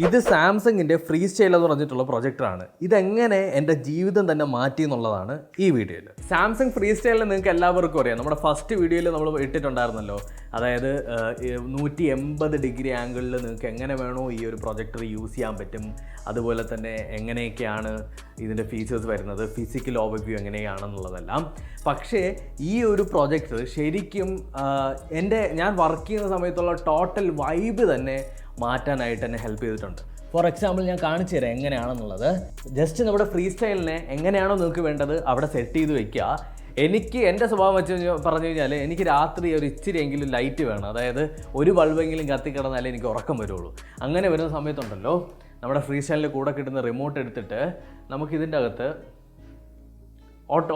ഇത് സാംസങ്ങിൻ്റെ free style എന്ന് പറഞ്ഞിട്ടുള്ള പ്രൊജക്ടറാണ്. ഇതെങ്ങനെ എൻ്റെ ജീവിതം തന്നെ മാറ്റി എന്നുള്ളതാണ് ഈ വീഡിയോയിൽ. സാംസങ് ഫ്രീ സ്റ്റൈലിൽ നിങ്ങൾക്ക് എല്ലാവർക്കും അറിയാം. നമ്മുടെ ഫസ്റ്റ് വീഡിയോയിൽ നമ്മൾ ഇട്ടിട്ടുണ്ടായിരുന്നല്ലോ. അതായത് 180 ഡിഗ്രി ആംഗിളിൽ നിങ്ങൾക്ക് എങ്ങനെ വേണോ ഈ ഒരു പ്രൊജക്ടർ യൂസ് ചെയ്യാൻ പറ്റും. അതുപോലെ തന്നെ എങ്ങനെയൊക്കെയാണ് ഇതിൻ്റെ ഫീച്ചേഴ്സ് വരുന്നത്, ഫിസിക്കൽ ഓവർവ്യൂ എങ്ങനെയാണെന്നുള്ളതെല്ലാം. പക്ഷേ ഈ ഒരു പ്രൊജക്ടർ ശരിക്കും ഞാൻ വർക്ക് ചെയ്യുന്ന സമയത്തുള്ള ടോട്ടൽ വൈബ് തന്നെ മാറ്റാനായിട്ട് എന്നെ ഹെൽപ്പ് ചെയ്തിട്ടുണ്ട്. ഫോർ എക്സാമ്പിൾ ഞാൻ കാണിച്ചു തരാം എങ്ങനെയാണെന്നുള്ളത്. ജസ്റ്റ് നമ്മുടെ ഫ്രീ സ്റ്റൈലിനെ എങ്ങനെയാണോ നിങ്ങൾക്ക് വേണ്ടത് അവിടെ സെറ്റ് ചെയ്ത് വെക്കുക. എനിക്ക് എൻ്റെ സ്വഭാവം വെച്ച് പറഞ്ഞു കഴിഞ്ഞാൽ എനിക്ക് രാത്രി ഒരു ഇച്ചിരിയെങ്കിലും ലൈറ്റ് വേണം. അതായത് ഒരു ബൾബെങ്കിലും കത്തിക്കിടന്നാലേ എനിക്ക് ഉറക്കം വരുള്ളൂ. അങ്ങനെ വരുന്ന സമയത്തുണ്ടല്ലോ, നമ്മുടെ ഫ്രീ സ്റ്റൈലിൻ്റെ കൂടെ കിട്ടുന്ന റിമോട്ട് എടുത്തിട്ട് നമുക്കിതിൻ്റെ അകത്ത്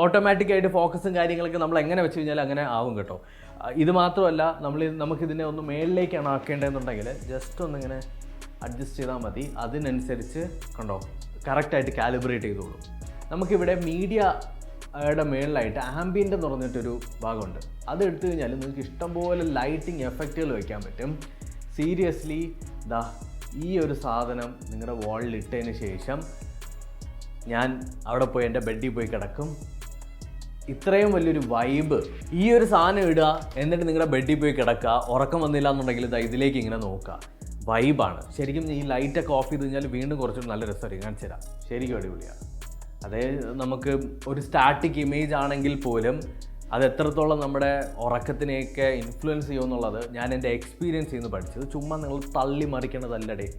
ഓട്ടോമാറ്റിക്കായിട്ട് ഫോക്കസും കാര്യങ്ങളൊക്കെ നമ്മൾ എങ്ങനെ വെച്ച് കഴിഞ്ഞാൽ അങ്ങനെ ആവും കേട്ടോ. ഇത് മാത്രമല്ല, നമുക്കിതിനെ ഒന്ന് മേളിലേക്കാണ് ആക്കേണ്ടതെന്നുണ്ടെങ്കിൽ ജസ്റ്റ് ഒന്നിങ്ങനെ അഡ്ജസ്റ്റ് ചെയ്താൽ മതി. അതിനനുസരിച്ച് കണ്ടോ കറക്റ്റായിട്ട് കാലിബ്രേറ്റ് ചെയ്തോളൂ. നമുക്കിവിടെ മീഡിയയുടെ മേളിലായിട്ട് ആംബിയൻ്റ് എന്ന് പറഞ്ഞിട്ടൊരു ഭാഗമുണ്ട്. അത് എടുത്തു കഴിഞ്ഞാൽ നിങ്ങൾക്ക് ഇഷ്ടംപോലെ ലൈറ്റിംഗ് എഫക്റ്റുകൾ വയ്ക്കാൻ പറ്റും. സീരിയസ്ലി ഈ ഒരു സാധനം നിങ്ങളുടെ വാളിൽ ഇട്ടതിന് ശേഷം ഞാൻ അവിടെ പോയി എൻ്റെ ബെഡിൽ പോയി കിടക്കും. ഇത്രയും വലിയൊരു വൈബ്. ഈ ഒരു സാധനം ഇടുക, എന്നിട്ട് നിങ്ങളുടെ ബെഡിൽ പോയി കിടക്കുക. ഉറക്കം വന്നില്ല എന്നുണ്ടെങ്കിൽ ഇതിലേക്ക് ഇങ്ങനെ നോക്കുക. വൈബാണ് ശരിക്കും. ഈ ലൈറ്റൊക്കെ ഓഫ് ചെയ്ത് കഴിഞ്ഞാൽ വീണ്ടും കുറച്ചുകൂടി നല്ല രസമായിരിക്കും. കാണിച്ചു തരാം. ശരിക്കും അടിപൊളിയാണ്. അതായത് നമുക്ക് ഒരു സ്റ്റാറ്റിക് ഇമേജ് ആണെങ്കിൽ പോലും അത് എത്രത്തോളം നമ്മുടെ ഉറക്കത്തിനെയൊക്കെ ഇൻഫ്ലുവൻസ് ചെയ്യുമെന്നുള്ളത് ഞാൻ എൻ്റെ എക്സ്പീരിയൻസ് ചെയ്യുന്നു പഠിച്ചത്. ചുമ്മാ നിങ്ങൾ തള്ളി മറിക്കണതല്ലടേ,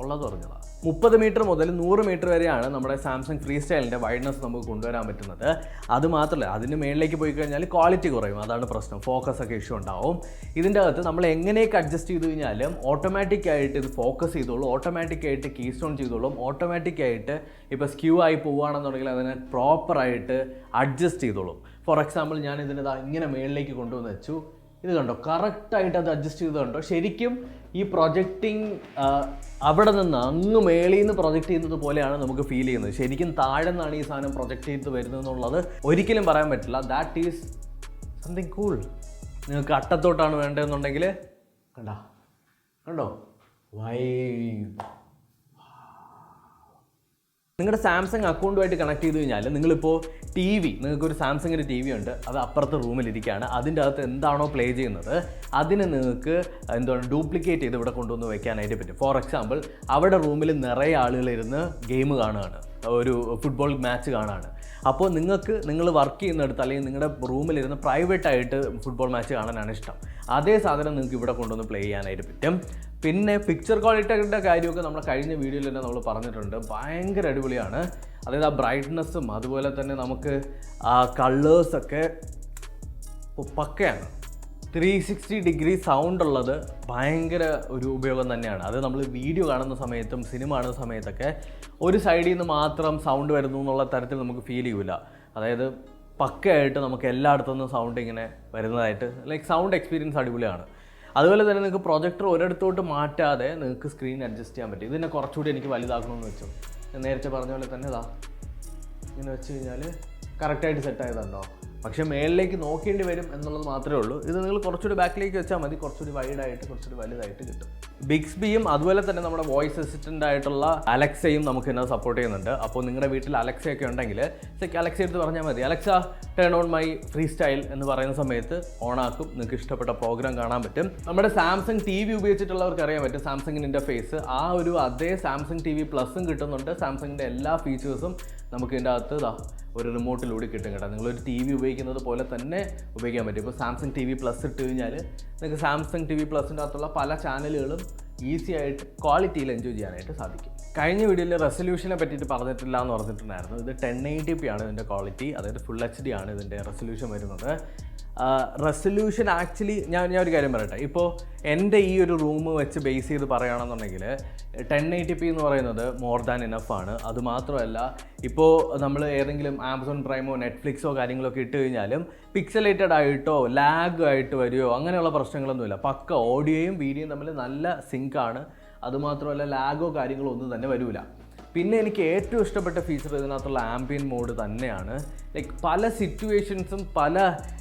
ഉള്ളത് പറഞ്ഞതാണ്. 30 മീറ്റർ മുതൽ 100 മീറ്റർ വരെയാണ് നമ്മുടെ സാംസങ് ഫ്രീ സ്റ്റൈലിൻ്റെ വൈഡ്നെസ് നമുക്ക് കൊണ്ടുവരാൻ പറ്റുന്നത്. അതുമാത്രമല്ല, അതിന് മേളിലേക്ക് പോയി കഴിഞ്ഞാൽ ക്വാളിറ്റി കുറയും. അതാണ് പ്രശ്നം. ഫോക്കസൊക്കെ ഇഷ്യൂ ഉണ്ടാവും. ഇതിൻ്റെ അകത്ത് നമ്മൾ എങ്ങനെയൊക്കെ അഡ്ജസ്റ്റ് ചെയ്ത് കഴിഞ്ഞാലും ഓട്ടോമാറ്റിക്കായിട്ട് ഇത് ഫോക്കസ് ചെയ്തോളും, ഓട്ടോമാറ്റിക്കായിട്ട് കീ സ്റ്റോൺ ചെയ്തോളും, ഓട്ടോമാറ്റിക്കായിട്ട് ഇപ്പോൾ സ്ക്യൂ ആയി പോവുകയാണെന്നുണ്ടെങ്കിൽ അതിനെ പ്രോപ്പറായിട്ട് അഡ്ജസ്റ്റ് ചെയ്തോളും. ഫോർ എക്സാമ്പിൾ ഞാൻ ഇതിനെ ഇങ്ങനെ മേളിലേക്ക് കൊണ്ടുവന്ന് വെച്ചു. ഇത് കണ്ടോ, കറക്റ്റായിട്ട് അത് അഡ്ജസ്റ്റ് ചെയ്ത് കണ്ടോ. ശരിക്കും ഈ പ്രൊജക്റ്റിംഗ് അവിടെ നിന്ന് അങ്ങ് മേളിൽ നിന്ന് പ്രൊജക്റ്റ് ചെയ്യുന്നത് പോലെയാണ് നമുക്ക് ഫീൽ ചെയ്യുന്നത്. ശരിക്കും താഴെ നിന്നാണ് ഈ സാധനം പ്രൊജക്റ്റ് ചെയ്ത് വരുന്നത് എന്നുള്ളത് ഒരിക്കലും പറയാൻ പറ്റില്ല. That is something cool. നിങ്ങൾക്ക് അട്ടത്തോട്ടാണ് വേണ്ടതെന്നുണ്ടെങ്കിൽ കണ്ടോ വൈബ്. നിങ്ങളുടെ സാംസങ് അക്കൗണ്ടുമായിട്ട് കണക്ട് ചെയ്ത് കഴിഞ്ഞാൽ നിങ്ങളിപ്പോൾ നിങ്ങൾക്കൊരു സാംസങ്ങിൻ്റെ ടി വി ഉണ്ട്, അത് അപ്പുറത്തെ റൂമിലിരിക്കുകയാണ്. അതിൻ്റെ അകത്ത് എന്താണോ പ്ലേ ചെയ്യുന്നത് അതിനെ നിങ്ങൾക്ക് ഡ്യൂപ്ലിക്കേറ്റ് ചെയ്ത് ഇവിടെ കൊണ്ടുവന്ന് വയ്ക്കാനായിട്ട് പറ്റും. ഫോർ എക്സാമ്പിൾ, അവിടെ റൂമിൽ നിറയെ ആളുകളിരുന്ന് ഗെയിം കാണുകയാണ്, ഒരു ഫുട്ബോൾ മാച്ച് കാണുകയാണ്. അപ്പോൾ നിങ്ങൾ വർക്ക് ചെയ്യുന്നിടത്ത് അല്ലെങ്കിൽ നിങ്ങളുടെ റൂമിലിരുന്ന് പ്രൈവറ്റായിട്ട് ഫുട്ബോൾ മാച്ച് കാണാനാണ് ഇഷ്ടം. അതേ സാധനം നിങ്ങൾക്ക് ഇവിടെ കൊണ്ടുവന്ന് പ്ലേ ചെയ്യാനായിട്ട് പറ്റും. പിന്നെ പിക്ചർ ക്വാളിറ്റിയുടെ കാര്യമൊക്കെ നമ്മുടെ കഴിഞ്ഞ വീഡിയോയിൽ തന്നെ നമ്മൾ പറഞ്ഞിട്ടുണ്ട്. ഭയങ്കര അടിപൊളിയാണ്. അതായത് ആ ബ്രൈറ്റ്നസ്സും അതുപോലെ തന്നെ നമുക്ക് ആ കളേഴ്സൊക്കെ പക്കയാണ്. 360 ഡിഗ്രി സൗണ്ട് ഉള്ളത് ഭയങ്കര ഒരു ഉപയോഗം തന്നെയാണ്. അത് നമ്മൾ വീഡിയോ കാണുന്ന സമയത്തും സിനിമ കാണുന്ന സമയത്തൊക്കെ ഒരു സൈഡിൽ നിന്ന് മാത്രം സൗണ്ട് വരുന്നു എന്നുള്ള തരത്തിൽ നമുക്ക് ഫീൽ ചെയ്യില്ല. അതായത് പക്കയായിട്ട് നമുക്ക് എല്ലായിടത്തുനിന്നും സൗണ്ട് ഇങ്ങനെ വരുന്നതായിട്ട് സൗണ്ട് എക്സ്പീരിയൻസ് അടിപൊളിയാണ്. അതുപോലെ തന്നെ നിങ്ങൾക്ക് പ്രൊജക്ടർ ഒരിടത്തോട്ട് മാറ്റാതെ നിങ്ങൾക്ക് സ്ക്രീൻ അഡ്ജസ്റ്റ് ചെയ്യാൻ പറ്റും. ഇതിനെ കുറച്ചുകൂടി എനിക്ക് വലുതാക്കണമെന്ന് വെച്ചു. ഞാൻ നേരത്തെ പറഞ്ഞ പോലെ തന്നെ ഇങ്ങനെ വെച്ച് കഴിഞ്ഞാൽ കറക്റ്റായിട്ട് സെറ്റ് ആയതുണ്ടോ. പക്ഷേ മേളിലേക്ക് നോക്കേണ്ടി വരും എന്നുള്ളത് മാത്രമേ ഉള്ളൂ. ഇത് നിങ്ങൾ കുറച്ചുകൂടി ബാക്കിലേക്ക് വെച്ചാൽ മതി, കുറച്ചുകൂടി വൈഡായിട്ട് കുറച്ചുകൂടി വലുതായിട്ട് കിട്ടും. ബിക്സ്ബിയും അതുപോലെ തന്നെ നമ്മുടെ വോയിസ് അസിസ്റ്റൻ്റ് ആയിട്ടുള്ള അലക്സയും നമുക്ക് എന്നെ സപ്പോർട്ട് ചെയ്യുന്നുണ്ട്. അപ്പോൾ നിങ്ങളുടെ വീട്ടിൽ അലക്സയൊക്കെ ഉണ്ടെങ്കിൽ അലക്സ എടുത്ത് പറഞ്ഞാൽ മതി, Alexa turn on my free style എന്ന് പറയുന്ന സമയത്ത് ഓണാക്കും. നിങ്ങൾക്ക് ഇഷ്ടപ്പെട്ട പ്രോഗ്രാം കാണാൻ പറ്റും. നമ്മുടെ സാംസങ് ടി വി ഉപയോഗിച്ചിട്ടുള്ളവർക്ക് അറിയാൻ പറ്റും സാംസങ്ങിൻ്റെ ഇൻ്റർഫേസ്. ആ ഒരു അതേ സാംസങ് ടി വി പ്ലസും കിട്ടുന്നുണ്ട്. സാംസങ്ങിൻ്റെ എല്ലാ ഫീച്ചേഴ്സും നമുക്ക് ഇതിൻ്റെ അകത്ത് ഒരു റിമോട്ടിലൂടെ കിട്ടും കേട്ടോ. നിങ്ങളൊരു ടി വി ഉപയോഗിക്കുന്നത് പോലെ തന്നെ ഉപയോഗിക്കാൻ പറ്റും. ഇപ്പോൾ സാംസങ് ടി വി പ്ലസ് ഇട്ട് കഴിഞ്ഞാൽ നിങ്ങൾക്ക് സാംസങ് ടി വി പ്ലസിൻ്റെ അകത്തുള്ള പല ചാനലുകളും ഈസി ആയിട്ട് ക്വാളിറ്റിയിൽ എൻജോയ് ചെയ്യാനായിട്ട് സാധിക്കും. കഴിഞ്ഞ വീഡിയോയിൽ റെസൊല്യൂഷനെ പറ്റിയിട്ട് പറഞ്ഞിട്ടില്ല എന്ന് പറഞ്ഞിട്ടുണ്ടായിരുന്നു. ഇത് 1080p ആണ് ഇതിൻ്റെ ക്വാളിറ്റി, അതായത് ഫുൾ HD ആണ് ഇതിൻ്റെ റെസൊല്യൂഷൻ വരുന്നത്. റെസൊല്യൂഷൻ ആക്ച്വലി ഞാൻ ഒരു കാര്യം പറയട്ടെ. ഇപ്പോൾ എൻ്റെ ഈ ഒരു റൂം വെച്ച് ബേസ് ചെയ്ത് പറയുകയാണെന്നുണ്ടെങ്കിൽ 1080p എന്ന് പറയുന്നത് മോർ ദാൻ ഇനഫ് ആണ്. അതുമാത്രമല്ല, ഇപ്പോൾ നമ്മൾ ഏതെങ്കിലും ആമസോൺ പ്രൈമോ നെറ്റ്ഫ്ലിക്സോ കാര്യങ്ങളൊക്കെ ഇട്ട് കഴിഞ്ഞാലും പിക്സലേറ്റഡ് ആയിട്ടോ ലാഗ് ആയിട്ട് വരുമോ അങ്ങനെയുള്ള പ്രശ്നങ്ങളൊന്നുമില്ല. പക്ക ഓഡിയോയും വീഡിയോയും തമ്മിൽ നല്ല സിങ്കാണ്. അതുമാത്രമല്ല ലാഗോ കാര്യങ്ങളോ ഒന്നും തന്നെ വരില്ല. പിന്നെ എനിക്ക് ഏറ്റവും ഇഷ്ടപ്പെട്ട ഫീച്ചർ ഇതിനകത്തുള്ള ആംബിയൻ മോഡ് തന്നെയാണ്. ലൈക്ക് പല സിറ്റുവേഷൻസും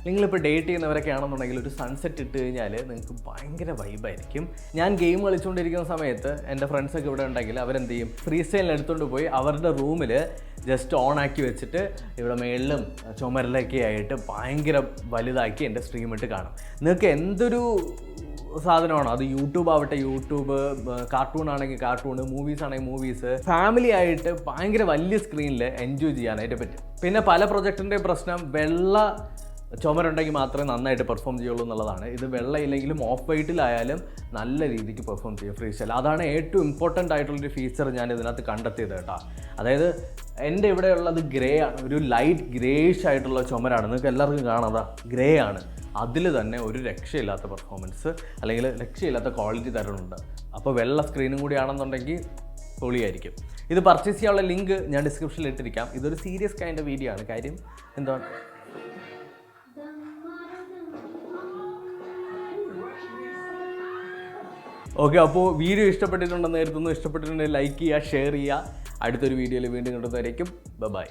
നിങ്ങളിപ്പോൾ ഡേറ്റ് ചെയ്യുന്നവരൊക്കെ ആണെന്നുണ്ടെങ്കിൽ ഒരു സൺസെറ്റ് ഇട്ട് കഴിഞ്ഞാൽ നിങ്ങൾക്ക് ഭയങ്കര വൈബായിരിക്കും. ഞാൻ ഗെയിം കളിച്ചുകൊണ്ടിരിക്കുന്ന സമയത്ത് എൻ്റെ ഫ്രണ്ട്സൊക്കെ ഇവിടെ ഉണ്ടെങ്കിൽ അവരെന്ത് ചെയ്യും, ഫ്രീ സ്റ്റൈലിൽ എടുത്തുകൊണ്ട് പോയി അവരുടെ റൂമിൽ ജസ്റ്റ് ഓൺ ആക്കി വെച്ചിട്ട് ഇവിടെ മേളിലും ചുമരിലൊക്കെ ആയിട്ട് ഭയങ്കര വലുതാക്കി എൻ്റെ സ്ട്രീം ഇട്ട് കാണും. നിങ്ങൾക്ക് എന്തൊരു സാധനമാണോ, അത് യൂട്യൂബ് ആവട്ടെ യൂട്യൂബ്, കാർട്ടൂൺ ആണെങ്കിൽ കാർട്ടൂൺ, മൂവീസ് ആണെങ്കിൽ മൂവീസ്, ഫാമിലി ആയിട്ട് ഭയങ്കര വലിയ സ്ക്രീനിൽ എൻജോയ് ചെയ്യാനായിട്ട് പറ്റും. പിന്നെ പല പ്രൊജക്ടിൻ്റെ പ്രശ്നം വെള്ള ചുമരുണ്ടെങ്കിൽ മാത്രമേ നന്നായിട്ട് പെർഫോം ചെയ്യുള്ളൂ എന്നുള്ളതാണ്. ഇത് വെള്ളയില്ലെങ്കിലും ഓഫ് വൈറ്റിലായാലും നല്ല രീതിക്ക് പെർഫോം ചെയ്യും ഫ്രീ സ്റ്റൈൽ. അതാണ് ഏറ്റവും ഇമ്പോർട്ടൻ്റ് ആയിട്ടുള്ളൊരു ഫീച്ചർ ഞാൻ ഇതിനകത്ത് കണ്ടെത്തിയത് കേട്ടോ. അതായത് എൻ്റെ ഇവിടെയുള്ളത് ഗ്രേ ആണ്, ഒരു ലൈറ്റ് ഗ്രേയിഷ് ആയിട്ടുള്ള ചുമരാണ്, നിങ്ങൾക്ക് എല്ലാവർക്കും കാണാതാ ഗ്രേ ആണ്. അതിൽ തന്നെ ഒരു രക്ഷയില്ലാത്ത പെർഫോമൻസ് അല്ലെങ്കിൽ രക്ഷയില്ലാത്ത ക്വാളിറ്റി തരുന്നുണ്ട്. അപ്പോൾ വെള്ള സ്ക്രീനും കൂടി ആണെന്നുണ്ടെങ്കിൽ പൊളിയായിരിക്കും. ഇത് പർച്ചേസ് ചെയ്യാനുള്ള ലിങ്ക് ഞാൻ ഡിസ്ക്രിപ്ഷനിൽ ഇട്ടിരിക്കാം. ഇതൊരു സീരിയസ് കൈൻഡ് ഓഫ് വീഡിയോ ആണ്. കാര്യം എന്താണ്, ഓക്കെ. അപ്പോൾ വീഡിയോ ഇഷ്ടപ്പെട്ടിട്ടുണ്ടെന്ന് കരുതുന്നു. ഇഷ്ടപ്പെട്ടിട്ടുണ്ടെങ്കിൽ ലൈക്ക് ചെയ്യുക, ഷെയർ ചെയ്യുക. അടുത്തൊരു വീഡിയോയിൽ വീണ്ടും കണ്ടുവന്നതായിരിക്കും. ബൈ.